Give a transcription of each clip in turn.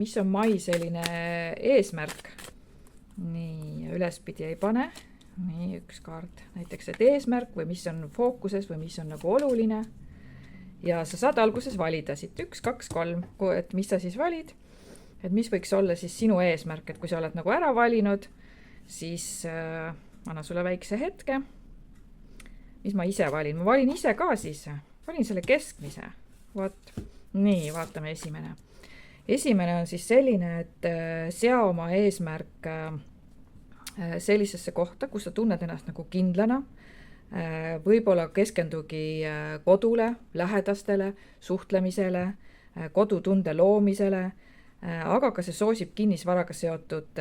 mis on mai selline eesmärk? Nii, ülespidi ei pane. Nii, üks kaart. Näiteks, et eesmärk või mis on fookuses või mis on nagu oluline. Ja sa saad alguses valida siit 1, 2, 3, et mis sa siis valid. Et mis võiks olla siis sinu eesmärk, et kui sa oled nagu ära valinud, siis anna sulle väikse hetke. Mis ma ise valin? Ma valin ise ka siis. Valin selle keskmise. Vot. Nii, vaatame esimene. Esimene on siis selline, et sea oma eesmärk sellisesse kohta, kus sa tunned ennast nagu kindlana. Võib-olla keskendugi kodule, lähedastele, suhtlemisele, kodutunde loomisele, aga ka see soosib kinnisvaraga seotud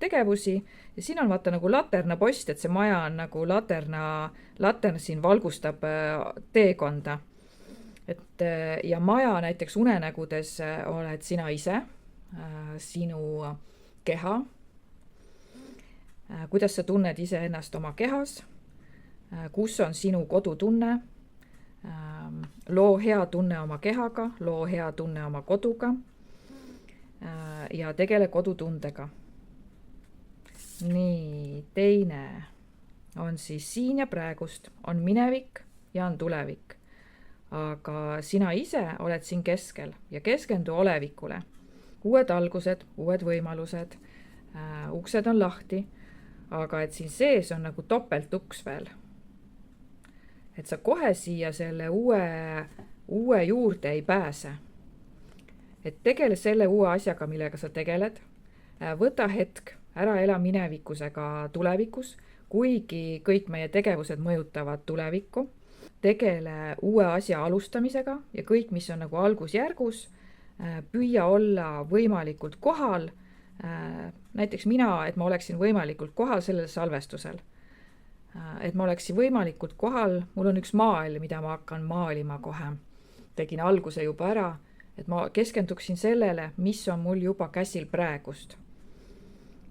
tegevusi. Ja siin on vaata nagu laterna post, et see maja on nagu latern siin valgustab teekonda. Ja maja näiteks unenägudes oled sina ise, sinu keha, kuidas sa tunned ise ennast oma kehas, kus on sinu kodutunne, loo hea tunne oma kehaga, loo hea tunne oma koduga ja tegele kodutundega. Nii, teine on siis siin ja praegust, on minevik ja on tulevik. Aga sina ise oled siin keskel ja keskendu olevikule. Uued algused, uued võimalused, uksed on lahti, aga et siin sees on nagu topelt uks veel. Et sa kohe siia selle uue juurde ei pääse. Et tegele selle uue asjaga, millega sa tegeled. Võta hetk, ära ela minevikusega tulevikus, kuigi kõik meie tegevused mõjutavad tulevikku. Tegele uue asja alustamisega ja kõik, mis on nagu algusjärgus, püüa olla võimalikult kohal. Näiteks mina, et ma oleksin võimalikult kohal sellel salvestusel. Et ma oleksin võimalikult kohal, mul on üks maal, mida ma hakkan maalima kohe. Tegin alguse juba ära, et ma keskenduksin sellele, mis on mul juba käsil praegust.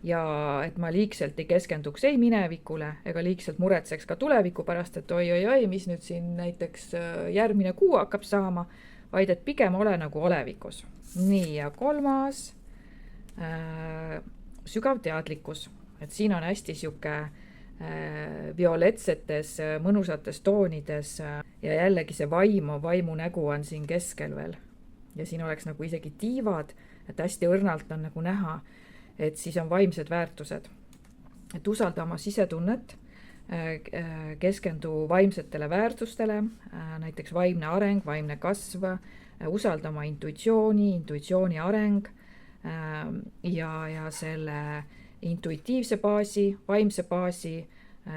Ja et ma liigselt ei keskenduks ei minevikule ega liigselt muretseks ka tuleviku pärast, et oi, mis nüüd siin näiteks järgmine kuu hakkab saama, vaid et pigem ole nagu olevikus. Nii, ja kolmas, sügav teadlikkus. Et siin on hästi siuke violetsetes, mõnusates toonides ja jällegi see vaimu nägu on siin keskel veel. Ja siin oleks nagu isegi tiivad, et hästi õrnalt on nagu näha, et siis on vaimsed väärtused. Et usalda oma sisetunnet, keskendu vaimsetele väärtustele, näiteks vaimne areng, vaimne kasv, usalda oma intuitsiooni areng ja selle intuitiivse baasi, vaimse baasi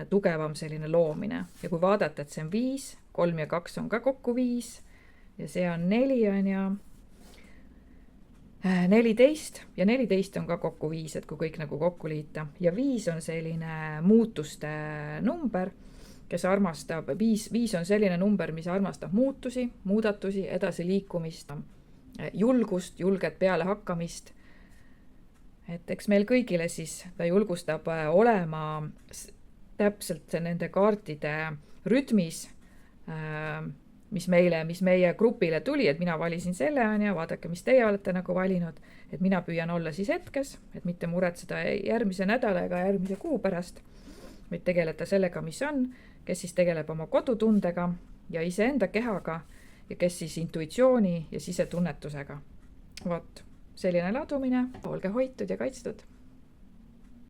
tugevam selline loomine. Ja kui vaadata, et see on 5, 3 ja 2 on ka kokku 5 ja see on 4 on ja 14 ja 14 on ka kokku 5, et kui kõik nagu kokku liita. Ja 5 on selline muutuste number, kes armastab, 5 on selline number, mis armastab muudatusi, edasi liikumist, julgust, julget peale hakkamist. Et eks meil kõigile siis ta julgustab olema täpselt nende kaartide rütmis, mis meie grupile tuli, et mina valisin selle ja vaadake, mis teie olete nagu valinud, et mina püüan olla siis hetkes, et mitte muretseda järgmise nädala ega järgmise kuu pärast, vaid tegeleda sellega, mis on, kes siis tegeleb oma kodutundega ja iseenda kehaga ja kes siis intuitsiooni ja sisetunnetusega. Vot, selline ladumine, olge hoitud ja kaitstud.